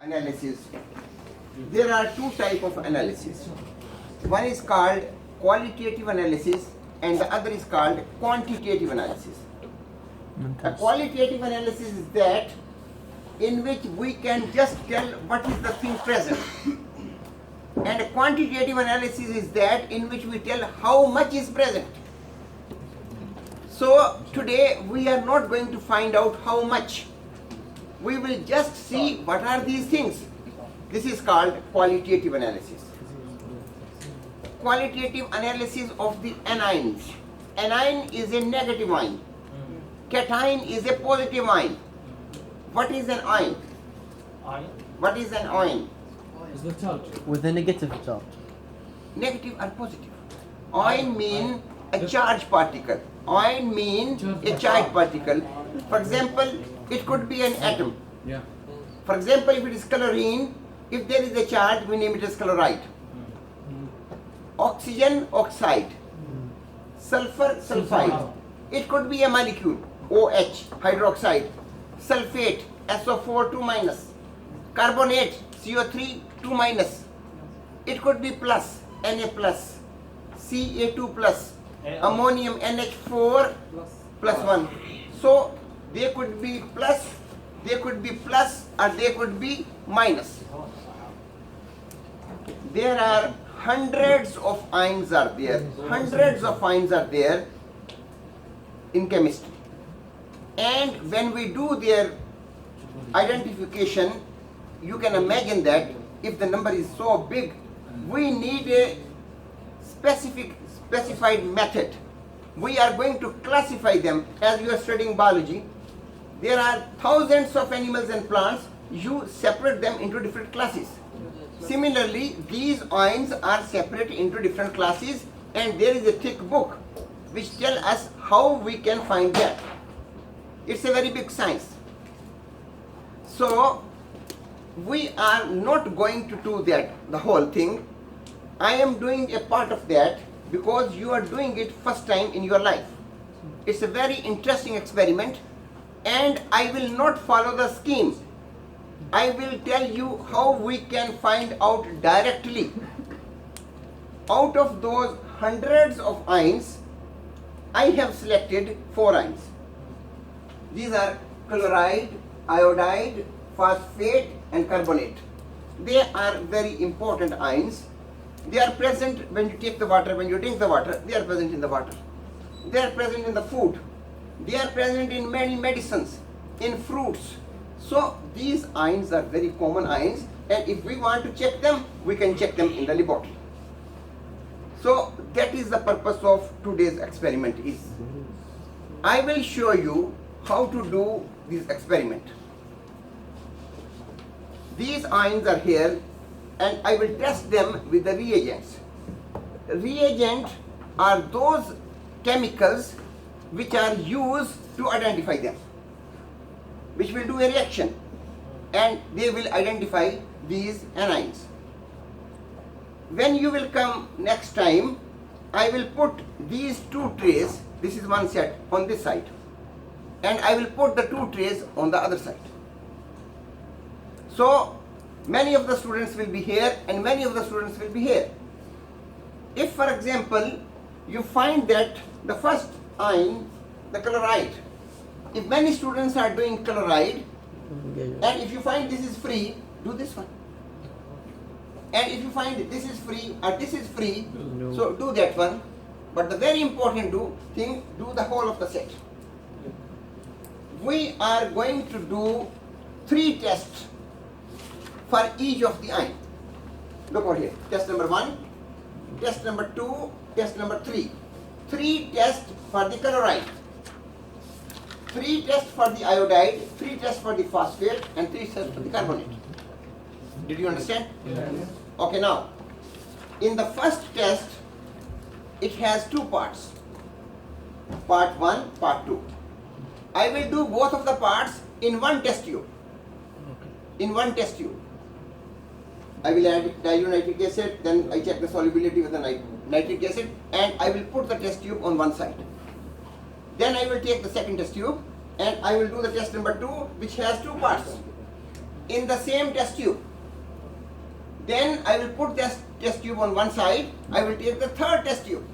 analysis. There are two types of analysis. One is called qualitative analysis and the other is called quantitative analysis. A qualitative analysis is that in which we can just tell what is the thing present. And a quantitative analysis is that in which we tell how much is present. So today we are not going to find out how much. We will just see what are these things. This is called qualitative analysis. Qualitative analysis of the anions. Anion is a negative ion. Cation is a positive ion. What is an ion? What is an ion? Is the charge? With a negative charge. Negative or positive. Ion mean a charged particle. Ion mean a charged particle. For example, it could be an atom. Yeah. For example, if it is chlorine, if there is a charge, we name it as chloride. Oxygen, oxide. Sulfur, sulfide. It could be a molecule, OH, hydroxide. Sulfate, SO4, 2 minus. Carbonate, CO3, 2 minus. It could be plus, Na plus. Ca2 plus. Ammonium, NH4 plus 1. So, they could be plus, or they could be minus. There are hundreds of ions are there. Hundreds of ions are there in chemistry. And when we do their identification, you can imagine that if the number is so big, we need a specified method. We are going to classify them as you are studying biology. There are thousands of animals and plants. You separate them into different classes. Similarly, these ions are separated into different classes, and there is a thick book which tells us how we can find that. It's a very big science. So, we are not going to do that, the whole thing. I am doing a part of that because you are doing it first time in your life. It's a very interesting experiment, and I will not follow the scheme. I will tell you how we can find out directly. Out of those hundreds of ions, I have selected 4 ions. These are chloride, iodide, phosphate and carbonate. They are very important ions. They are present when you take the water, when you drink the water, they are present in the water. They are present in the food. They are present in many medicines, in fruits. So these ions are very common ions, and if we want to check them, we can check them in the laboratory. So that is the purpose of today's experiment is. I will show you how to do this experiment. These ions are here, and I will test them with the reagents. Reagents are those chemicals which are used to identify them, which will do a reaction, and they will identify these anions. When you will come next time, I will put these 2 trays, this is one set, on this side, and I will put the 2 trays on the other side. So many of the students will be here and many of the students will be here. If, for example, you find that the first ion, the chloride, if many students are doing chloride, and if you find this is free, do this one. And if you find this is free or this is free, so do that one. But the very important thing, do the whole of the set. We are going to do 3 tests for each of the ion. Look over here. Test number 1, test number 2, test number 3. 3 tests for the chloride, 3 tests for the iodide, 3 tests for the phosphate, and 3 tests for the carbonate. Did you understand? Yes. Okay, now, in the first test, it has 2 parts. Part 1, part 2. I will do both of the parts in one test tube. In one test tube. I will add nitric acid, then I check the solubility with the nitric acid, and I will put the test tube on one side. Then I will take the second test tube and I will do the test number 2, which has 2 parts. in the same test tube. Then I will put this test tube on one side. I will take the third test tube.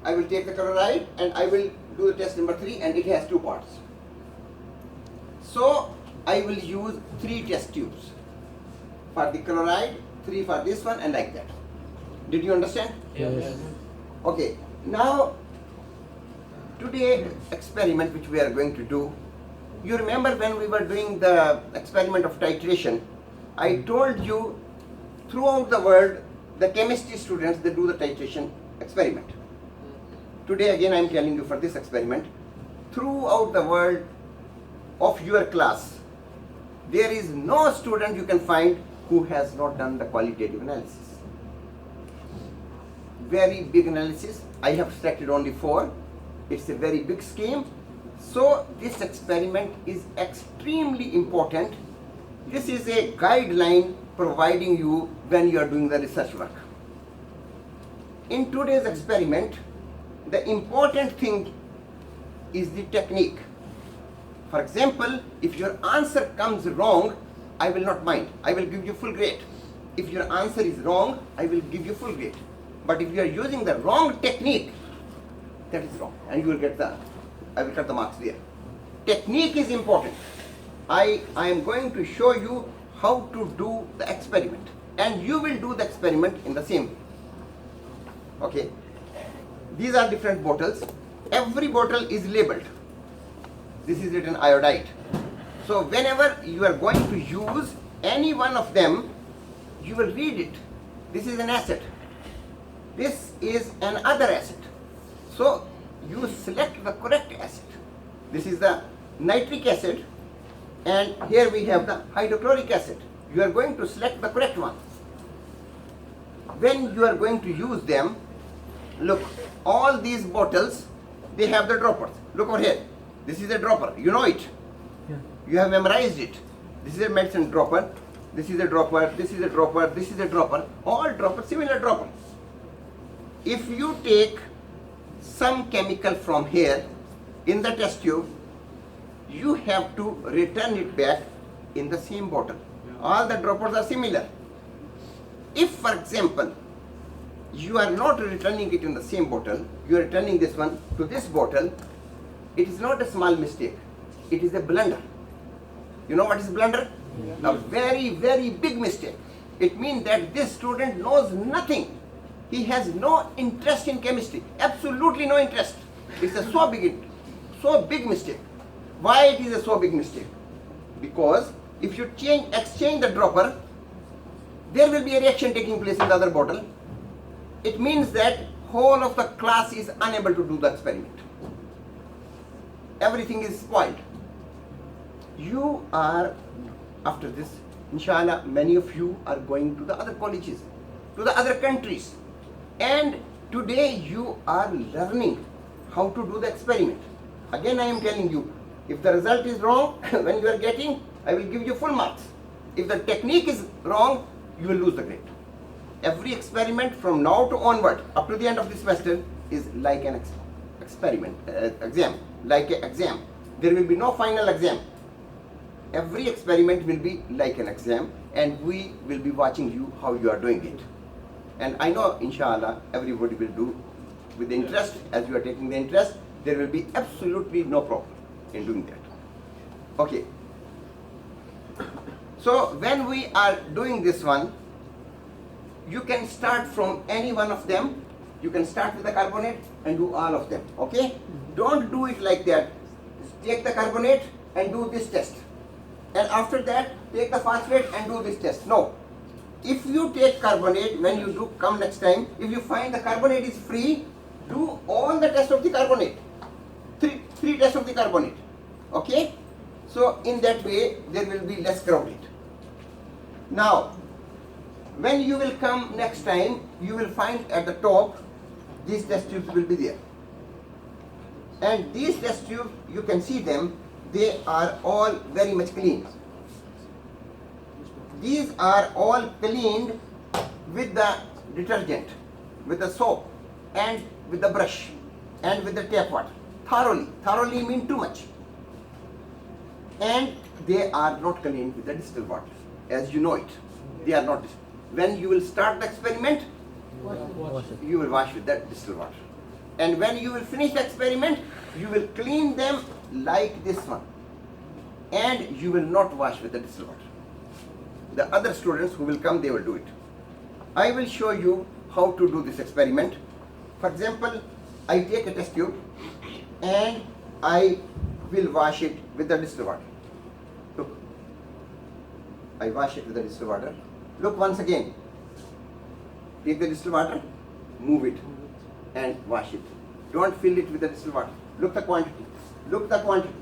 I will take the chloride and I will do the test number 3, and it has 2 parts. So I will use 3 test tubes for the chloride, 3 for this one, and like that. Did you understand? Yes. Okay. Now today experiment which we are going to do, you remember when we were doing the experiment of titration, I told you throughout the world the chemistry students, they do the titration experiment. Today again I am telling you for this experiment, throughout the world of your class, there is no student you can find who has not done the qualitative analysis. Very big analysis. I have selected only 4. It's a very big scheme. So this experiment is extremely important. This is a guideline providing you when you are doing the research work. In today's experiment, the important thing is the technique. For example, if your answer comes wrong, I will not mind. I will give you full grade. If your answer is wrong, I will give you full grade. But if you are using the wrong technique, that is wrong, and you will get I will cut the marks there. Technique is important. I am going to show you how to do the experiment, and you will do the experiment in the same way. Okay. These are different bottles. Every bottle is labeled. This is written iodide. So whenever you are going to use any one of them, you will read it. This is an acid. This is another acid. So you select the correct acid. This is the nitric acid, and here we have the hydrochloric acid. You are going to select the correct one. When you are going to use them, look, all these bottles, they have the droppers. Look over here. This is a dropper. You know it. Yeah. You have memorized it. This is a medicine dropper. This is a dropper. This is a dropper. This is a dropper. All droppers, similar dropper. If you take some chemical from here in the test tube, you have to return it back in the same bottle. All the droppers are similar. If, for example, you are not returning it in the same bottle, you are returning this one to this bottle, it is not a small mistake. It is a blunder. You know what is blunder? Yeah. A very, very big mistake. It means that this student knows nothing. He has no interest in chemistry. Absolutely no interest. It's a so big mistake. Why it is a so big mistake? Because if you exchange the dropper, there will be a reaction taking place in the other bottle. It means that whole of the class is unable to do the experiment. Everything is spoiled. You are, after this, inshallah, many of you are going to the other colleges, to the other countries. And today you are learning how to do the experiment. Again, I am telling you, if the result is wrong, when you are getting, I will give you full marks. If the technique is wrong, you will lose the grade. Every experiment from now to onward, up to the end of the semester, is like an exam, like an exam. There will be no final exam. Every experiment will be like an exam, and we will be watching you how you are doing it. And I know, inshallah, everybody will do with interest. As you are taking the interest, there will be absolutely no problem in doing that. Okay. So when we are doing this one, you can start from any one of them. You can start with the carbonate and do all of them. Okay? Don't do it like that. Take the carbonate and do this test. And after that, take the phosphate and do this test. No. If you take carbonate, when you do come next time, if you find the carbonate is free, do all the tests of the carbonate. Three tests of the carbonate. Okay? So in that way, there will be less crowded. Now, when you will come next time, you will find at the top, these test tubes will be there. And these test tubes, you can see them, they are all very much clean. These are all cleaned with the detergent, with the soap, and with the brush, and with the tap water. Thoroughly. Thoroughly mean too much. and they are not cleaned with the distilled water, as you know it. They are not. When you will start the experiment, you will wash with that distilled water. And when you will finish the experiment, you will clean them like this one. And you will not wash with the distilled water. The other students who will come, they will do it. I will show you how to do this experiment. For example, I take a test tube and I will wash it with the distilled water. Look, I wash it with the distilled water. Look once again. Take the distilled water, move it and wash it. Don't fill it with the distilled water. Look the quantity. Look the quantity.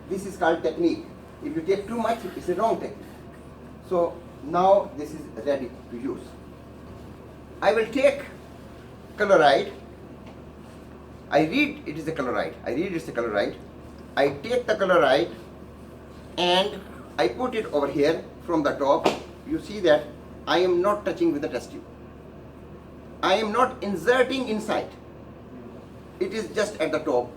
This is called technique. If you take too much, it's a wrong technique. So now this is ready to use. I will take chloride. I read it is a chloride. I read it's a chloride. I take the chloride and I put it over here from the top. You see that I am not touching with the test tube. I am not inserting inside. It is just at the top.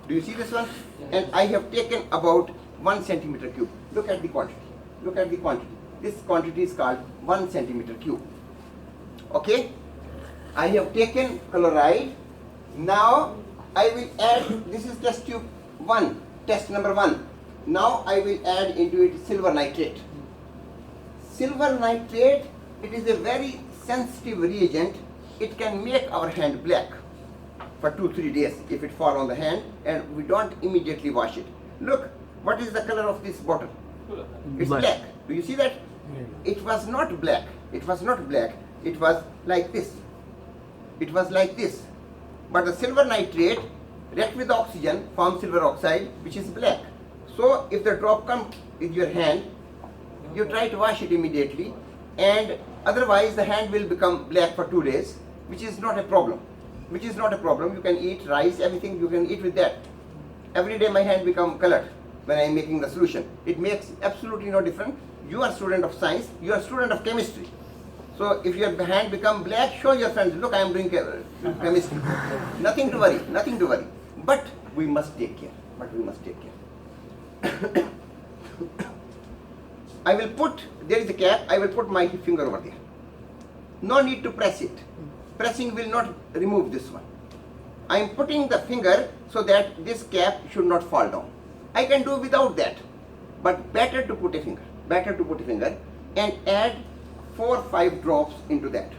Do you see this one? And I have taken about 1 centimeter cube. Look at the quantity. Look at the quantity. This quantity is called 1 centimeter cube. Okay? I have taken chloride. Now I will add, this is test tube 1, test number 1. Now I will add into it silver nitrate. Silver nitrate, it is a very sensitive reagent. It can make our hand black for 2-3 days if it fall on the hand and we don't immediately wash it. Look, what is the color of this bottle? It's black. Do you see that? It was not black. It was not black. It was like this. It was like this. But the silver nitrate react with the oxygen, form silver oxide, which is black. So if the drop comes with your hand, you try to wash it immediately, and otherwise the hand will become black for 2 days, which is not a problem. Which is not a problem. You can eat rice, everything you can eat with that. Every day my hand become colored when I am making the solution. It makes absolutely no difference. You are student of science, you are student of chemistry. So if your hand become black, show your friends, look, I am doing chemistry. Nothing to worry, nothing to worry. But we must take care. But we must take care. I will put, there is a cap, I will put my finger over there. No need to press it. Pressing will not remove this one. I am putting the finger so that this cap should not fall down. I can do without that. But better to put a finger. Better to put a finger and add 4 or 5 drops into that.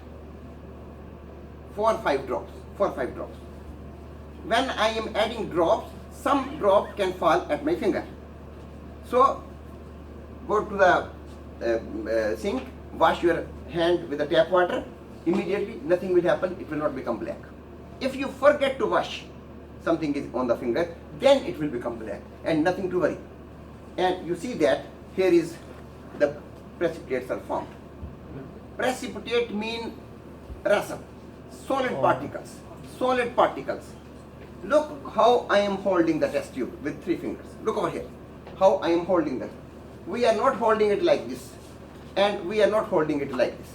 4 or 5 drops. 4 or 5 drops. When I am adding drops, some drop can fall at my finger. So go to the sink, wash your hand with the tap water. Immediately nothing will happen, it will not become black. If you forget to wash, something is on the finger, then it will become black and nothing to worry. And you see that here is the precipitates are formed. Precipitate mean rasa, solid particles, solid particles. Look how I am holding the test tube with 3 fingers. Look over here, how I am holding that. We are not holding it like this and we are not holding it like this.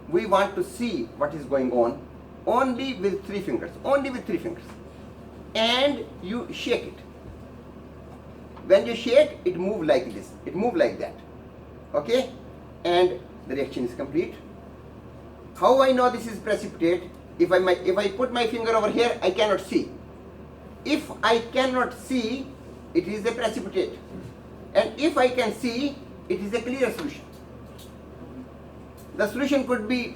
We want to see what is going on only with 3 fingers, only with 3 fingers. And you shake it. When you shake, it moves like this, it moves like that. Okay? And the reaction is complete. How I know this is precipitate? If I put my finger over here, I cannot see. If I cannot see, it is a precipitate. And if I can see, it is a clear solution. The solution could be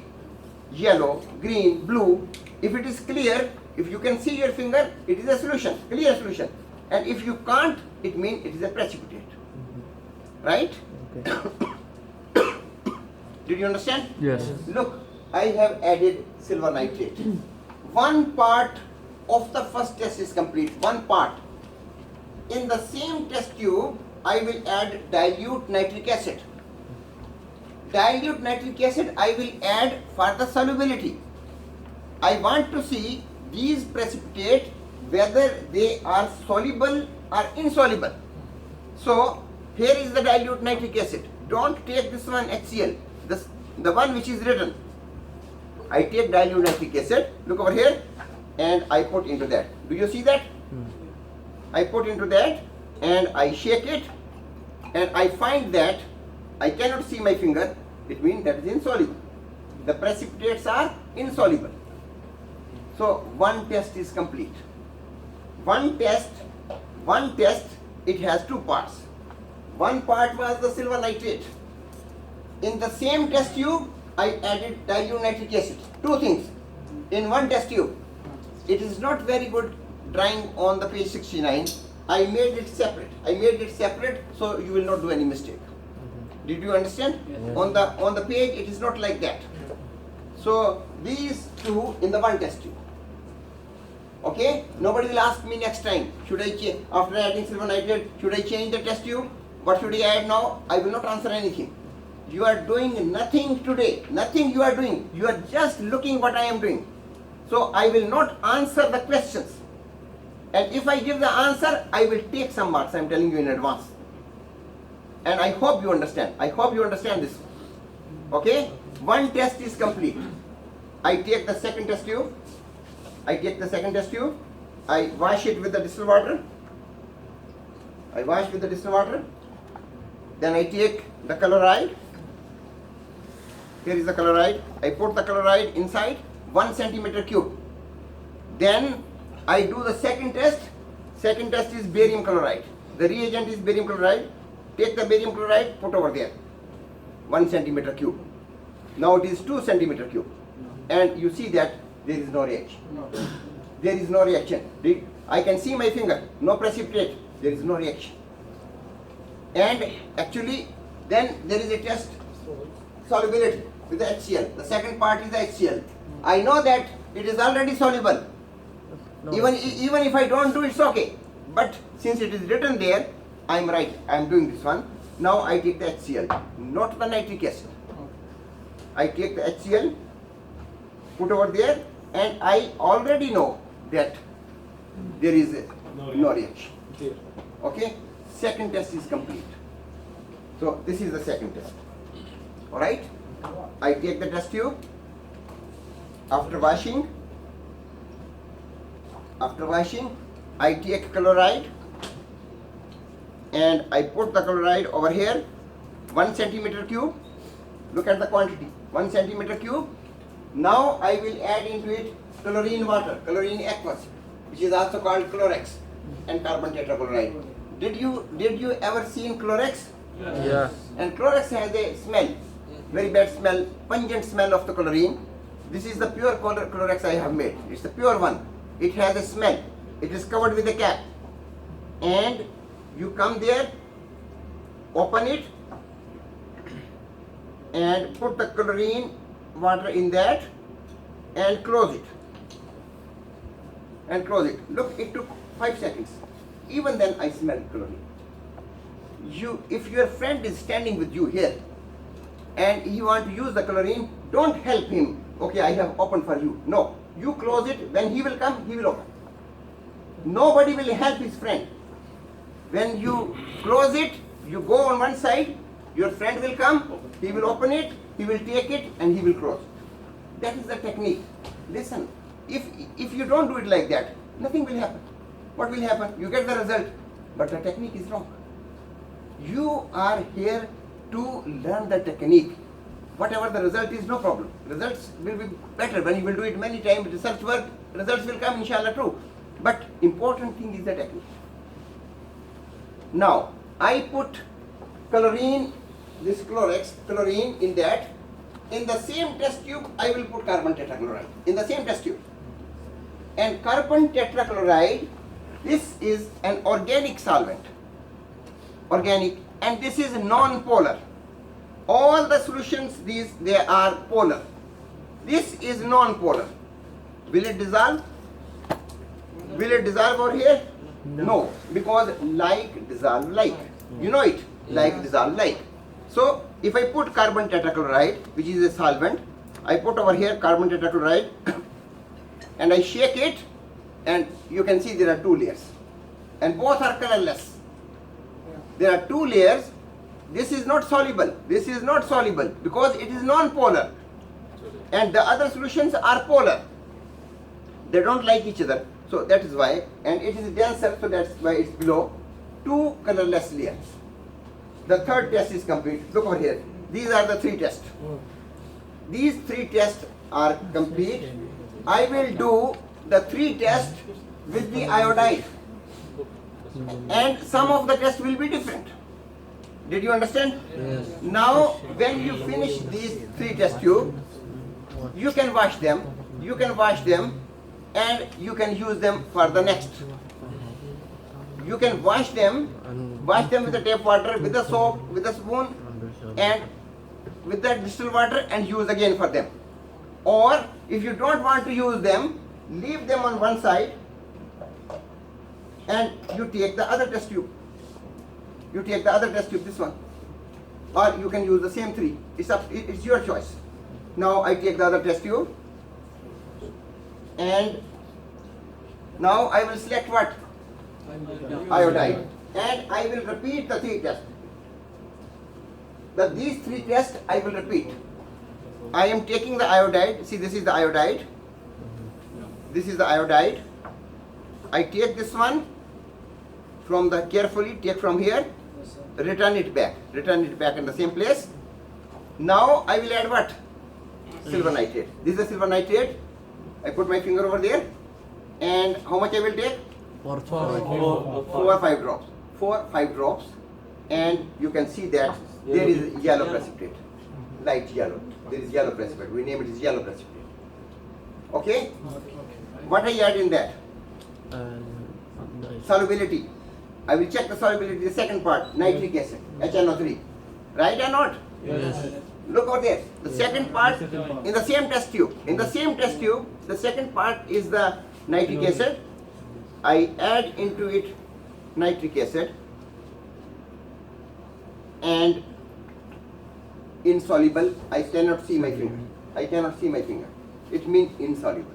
yellow, green, blue. If it is clear, if you can see your finger, it is a solution, clear solution. And if you can't, it means it is a precipitate. Right? Okay. Did you understand? Yes. Look, I have added silver nitrate. 1 part of the first test is complete, 1 part. In the same test tube, I will add dilute nitric acid. Dilute nitric acid I will add for the solubility. I want to see these precipitate whether they are soluble or insoluble. So here is the dilute nitric acid. Don't take this one HCl, the one which is written. I take dilute nitric acid, look over here, and I put into that. Do you see that? I put into that and I shake it, and I find that I cannot see my finger, it means that is insoluble. The precipitates are insoluble. So one test is complete. One test, it has two parts. One part was the silver nitrate. In the same test tube, I added dilute nitric acid. Two things in one test tube. It is not very good drying on the page 69. I made it separate so you will not do any mistake. Did you understand? Yes. On the page it is not like that. So these two in the one test tube. Okay? Nobody will ask me next time, should I change, after adding silver nitrate, should I change the test tube? What should I add now? I will not answer anything. You are doing nothing today. Nothing you are doing. You are just looking what I am doing. So I will not answer the questions. And if I give the answer, I will take some marks. I am telling you in advance. And I hope you understand. I hope you understand this. Okay? One test is complete. I take the second test tube. I wash it with the distilled water. Then I take the chloride. Here is the chloride. I put the chloride inside 1 centimeter cube. Then I do the second test. Second test is barium chloride. The reagent is barium chloride. Take the barium chloride, put over there. 1 centimeter cube. Now it is 2 centimeter cube. And you see that there is no reaction. There is no reaction. I can see my finger. No precipitate. There is no reaction. And actually, then there is a test solubility with the HCl. The second part is the HCl. I know that it is already soluble. Even if I don't do it, it's okay. But since it is written there, I am right. I am doing this one. Now I take the HCl, not the nitric acid. I take the HCl, put over there, and I already know that there is no reaction. Okay? Second test is complete. So this is the second test. Alright? I take the test tube. After washing, I take chloride and I put the chloride over here, 1 centimeter cube. Look at the quantity, 1 centimeter cube. Now I will add into it chlorine water, chlorine aqueous, which is also called Chlorex, and carbon tetrachloride. Did you ever seen Chlorex? Yes. And Chlorex has a smell, very bad smell, pungent smell of the chlorine. This is the pure Chlorex I have made. It's the pure one. It has a smell. It is covered with a cap. And you come there, open it, and put the chlorine water in that, and close it. Look, it took 5 seconds. Even then I smell chlorine. If your friend is standing with you here and he want to use the chlorine, don't help him. Okay, I have opened for you. No, you close it. When he will come, he will open. Nobody will help his friend. When you close it, you go on one side, your friend will come, he will open it, he will take it, and he will close. That is the technique. Listen, if you don't do it like that, nothing will happen. What will happen? You get the result, but the technique is wrong. You are here to learn the technique. Whatever the result is, no problem. Results will be better when you will do it many times. Research work, results will come, inshallah, true. But important thing is the technique. Now, I put chlorine, this chlorine in that. In the same test tube, I will put carbon tetrachloride. In the same test tube. And carbon tetrachloride, this is an organic solvent. Organic, and this is non-polar. All the solutions, they are polar. This is non-polar. Will it dissolve? Will it dissolve over here? No, because like dissolve like. You know it, like dissolve like. So if I put carbon tetrachloride, which is a solvent, I put over here carbon tetrachloride and I shake it, and you can see there are 2 layers, and both are colorless. There are 2 layers. This is not soluble. This is not soluble because it is non-polar, and the other solutions are polar. They don't like each other, so that is why. And it is denser, so that's why it's below. 2 colorless layers. The third test is complete. Look over here. These are the 3 tests. These 3 tests are complete. I will do the 3 tests with the iodide. And some of the tests will be different. Did you understand? Yes. Now, when you finish these 3 test tubes, you can wash them. You can wash them and you can use them for the next. You can wash them with the tap water, with the soap, with the spoon, and with the distilled water, and use again for them. Or if you don't want to use them, leave them on one side and you take the other test tube. You take the other test tube, this one. Or you can use the same 3. It's your choice. Now I take the other test tube and now I will select what? Iodide. And I will repeat the 3 tests. These 3 tests I will repeat. I am taking the iodide. See, this is the iodide. This is the iodide. I take this one from the carefully, take from here, return it back in the same place. Now I will add what? Silver nitrate. This is the silver nitrate. I put my finger over there, and how much I will take? 4 4 or 5 drops. 4 or 5 drops, and you can see that there is yellow precipitate, light yellow. There is yellow precipitate. We name it as yellow precipitate. Okay? What I add in that? Solubility. I will check the solubility. The second part, nitric acid, HNO3. Right or not? Yes. Look over there. The second part in the same test tube. In the same test tube, the second part is the nitric acid. I add into it nitric acid and insoluble. I cannot see my finger. I cannot see my finger. It means insoluble.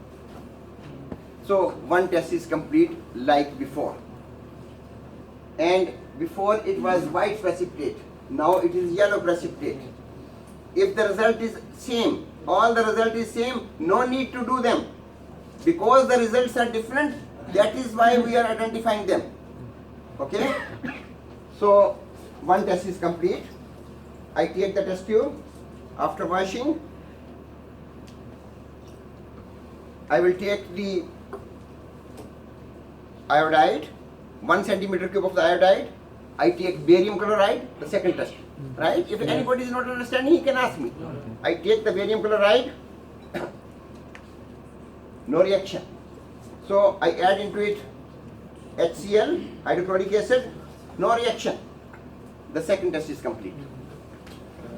So one test is complete like before. And before it was white precipitate. Now it is yellow precipitate. If the result is same, all the result is same, no need to do them. Because the results are different, that is why we are identifying them. Okay? So one test is complete. I take the test tube. After washing, I will take the iodide, 1 centimeter cube of the iodide. I take barium chloride, the second test. Right? If anybody is not understanding, he can ask me. I take the barium chloride, no reaction. So I add into it HCl, hydrochloric acid, no reaction. The second test is complete.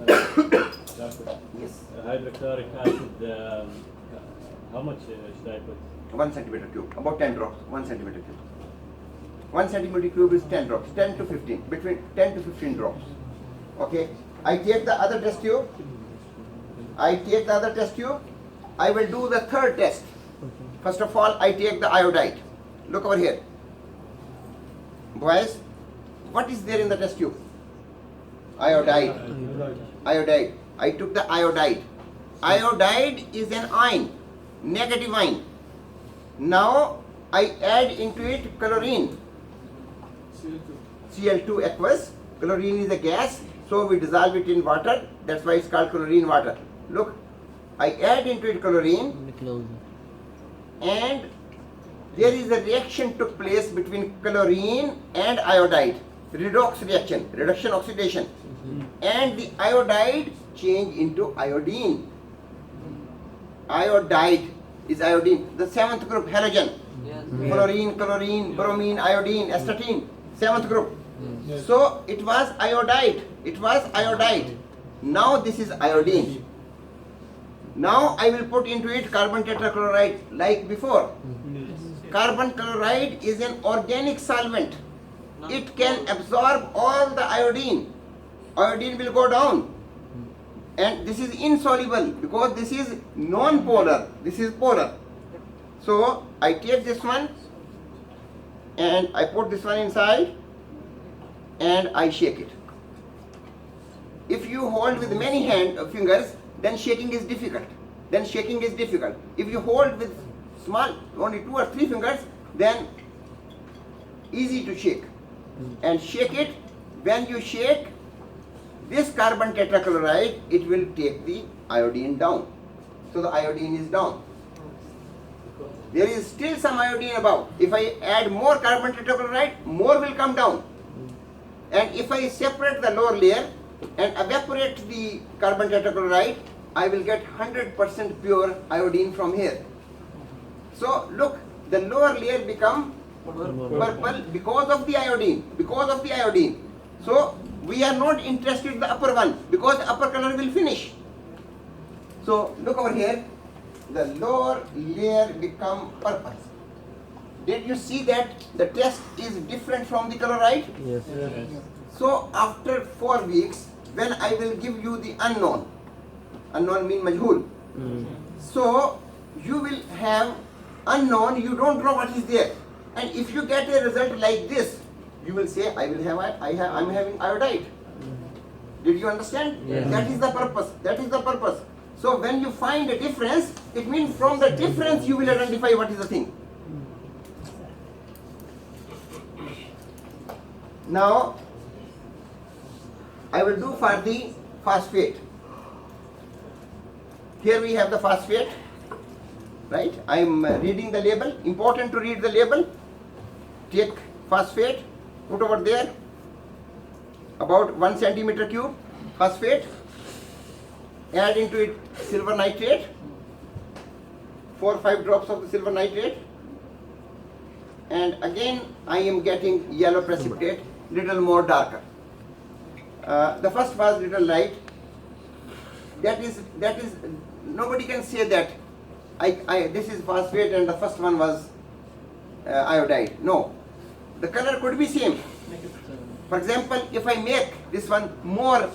Doctor, Yes. hydrochloric acid, how much should I put? 1 centimeter cube, about 10 drops, 1 centimeter cube. 1 centimeter cube is 10 drops, 10 to 15, between 10 to 15 drops. Okay, I take the other test tube. I will do the third test. First of all, I take the iodide. Look over here. Boys, what is there in the test tube? Iodide. Iodide. I took the iodide. Iodide is an ion, negative ion. Now I add into it chlorine. Cl2 aqueous. Chlorine is a gas, so we dissolve it in water. That's why it's called chlorine water. Look, I add into it chlorine, and there is a reaction took place between chlorine and iodide. Redox reaction, reduction oxidation, and the iodide change into iodine. Iodide is iodine. The 7th group, halogen. Fluorine, chlorine, bromine, iodine, astatine. 7th group. So it was iodide. It was iodide. Now this is iodine. Now I will put into it carbon tetrachloride like before. Carbon chloride is an organic solvent. It can absorb all the iodine. Iodine will go down. And this is insoluble because this is non-polar. This is polar. So I take this one and I put this one inside and I shake it. If you hold with many fingers, then shaking is difficult. If you hold with small, only 2 or 3 fingers, then easy to shake. and shake it. When you shake this carbon tetrachloride, it will take the iodine down. So the iodine is down. There is still some iodine above. If I add more carbon tetrachloride, more will come down. And if I separate the lower layer and evaporate the carbon tetrachloride, I will get 100% pure iodine from here. So look, the lower layer become purple because of the iodine. Because of the iodine. So we are not interested in the upper one because the upper color will finish. So look over here. The lower layer become purple. Did you see that the test is different from the chloride? Yes. So after 4 weeks, when I will give you the unknown mean majhul. So you will have unknown, you don't know what is there. And if you get a result like this, you will say, I'm having iodide. Did you understand? Yes. That is the purpose. That is the purpose. So when you find a difference, it means from the difference you will identify what is the thing. Now, I will do for the phosphate. Here we have the phosphate, right? I am reading the label. Important to read the label. Take phosphate, put over there, about 1 centimeter cube phosphate. Add into it silver nitrate, 4 or 5 drops of the silver nitrate, and again I am getting yellow precipitate, little more darker. The first was little light. That is nobody can say that this is phosphate and the first one was iodide. No, the color could be same. For example, if I make this one more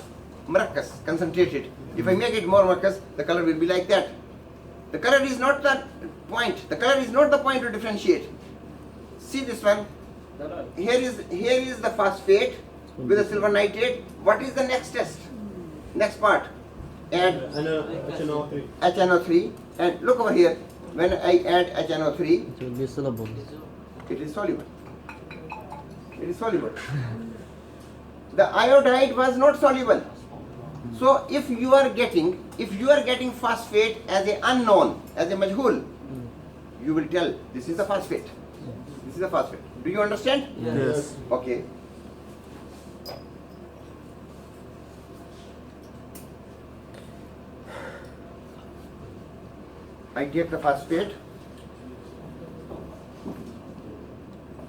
maraccas, concentrated, if I make it more maraccas, the color will be like that. The color is not the point. The color is not the point to differentiate. See this one. Here is the phosphate with the silver nitrate. What is the next test? Next part. Add HNO3. And look over here. When I add HNO3, It will be syllable. it is soluble. It is soluble. The iodide was not soluble. So if you are getting phosphate as a unknown, as a majhul, you will tell this is a phosphate. This is a phosphate. Do you understand? Yes. Okay. I take the phosphate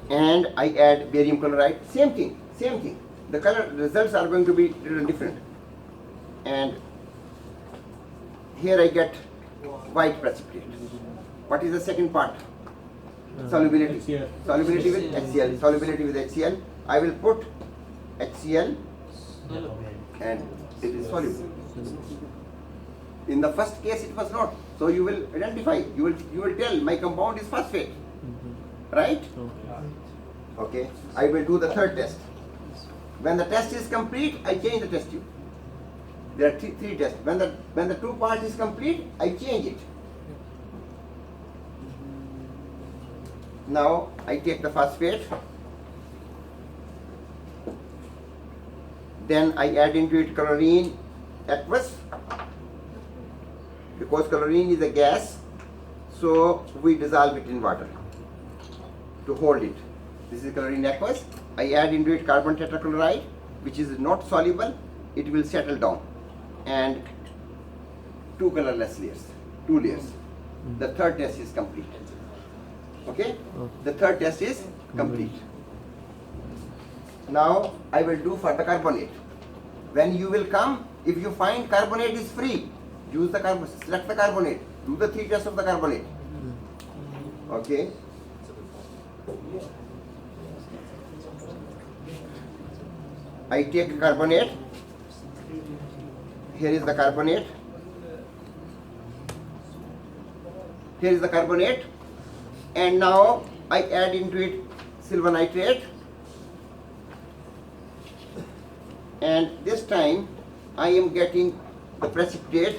and I add barium chloride. Same thing. The color results are going to be little different. And here I get white precipitate. What is the second part? Solubility. HCl. Solubility with HCl. Solubility with HCl. I will put HCl and it is soluble. In the first case it was not. So you will identify. You will tell my compound is phosphate. Right? Okay. I will do the third test. When the test is complete, I change the test tube. There are three tests. When the two part is complete, I change it. Now I take the phosphate. Then I add into it chlorine aqueous. Because chlorine is a gas, so we dissolve it in water to hold it. This is chlorine aqueous. I add into it carbon tetrachloride, which is not soluble. It will settle down. And 2 colorless layers, 2 layers. The third test is complete. Okay? The third test is complete. Now I will do for the carbonate. When you will come, if you find carbonate is free, use the select the carbonate. Do the 3 tests of the carbonate. Okay? I take carbonate. Here is the carbonate. Here is the carbonate. And now I add into it silver nitrate. And this time I am getting the precipitate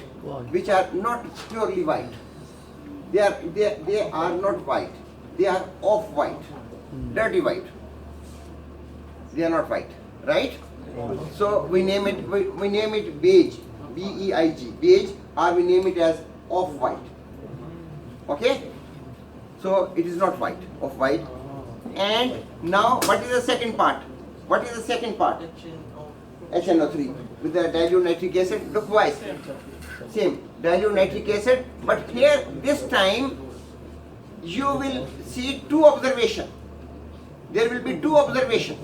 which are not purely white. They are not white. They are off-white, dirty white. They are not white, right? So we name it beige, B-E-I-G, beige, or we name it as off-white. Okay? So it is not white, off-white. And now what is the second part? What is the second part? HNO3 with the dilute nitric acid. Look twice. Same, dilute nitric acid, but here this time you will see two observations. There will be two observations.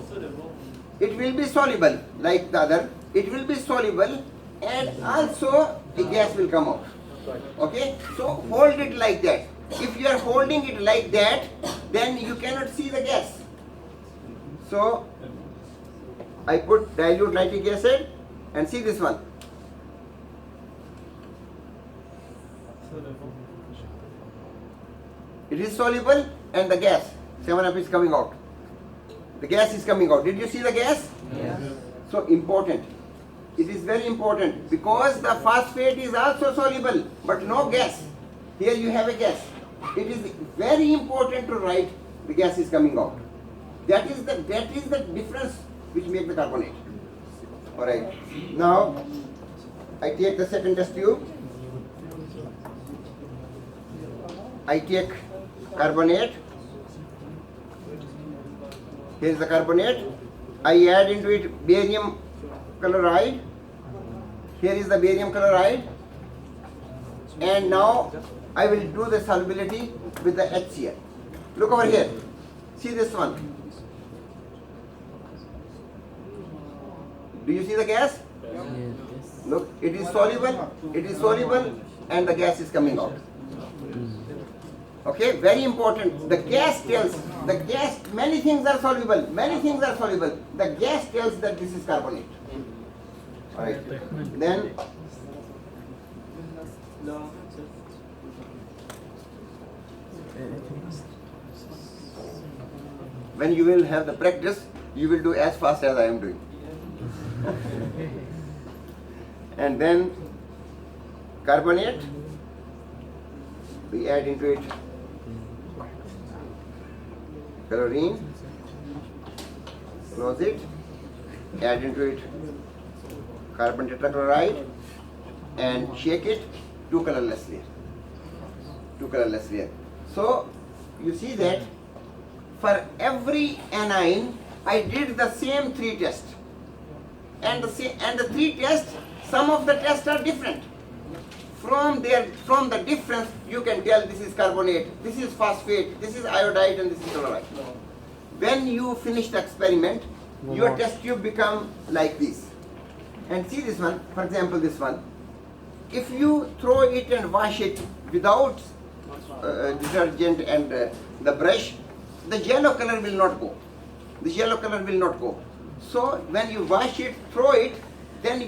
It will be soluble like the other. It will be soluble and also the gas will come out. Okay? So hold it like that. If you are holding it like that, then you cannot see the gas. So I put dilute nitric acid and see this one. It is soluble and the gas, 7F is coming out. The gas is coming out. Did you see the gas? Yes. So important. It is very important because the phosphate is also soluble but no gas. Here you have a gas. It is very important to write the gas is coming out. That is the difference which makes the carbonate. Alright. Now I take the second test tube. I take carbonate. Here is the carbonate. I add into it barium chloride. Here is the barium chloride. And now I will do the solubility with the HCl. Look over here. See this one. Do you see the gas? Look, it is soluble and the gas is coming out. Okay, very important. The gas tells, many things are soluble. The gas tells that this is carbonate. Alright. Then, when you will have the practice, you will do as fast as I am doing. And then, carbonate, we add into it chlorine, close it, add into it carbon tetrachloride and shake it, two colorless layer. So you see that for every anion I did the same three tests and the three tests, some of the tests are different. From the difference, you can tell this is carbonate, this is phosphate, this is iodide, and this is chloride. When you finish the experiment, your test tube become like this. And see this one, for example, this one. If you throw it and wash it without detergent and the brush, the yellow color will not go. So when you wash it, throw it, then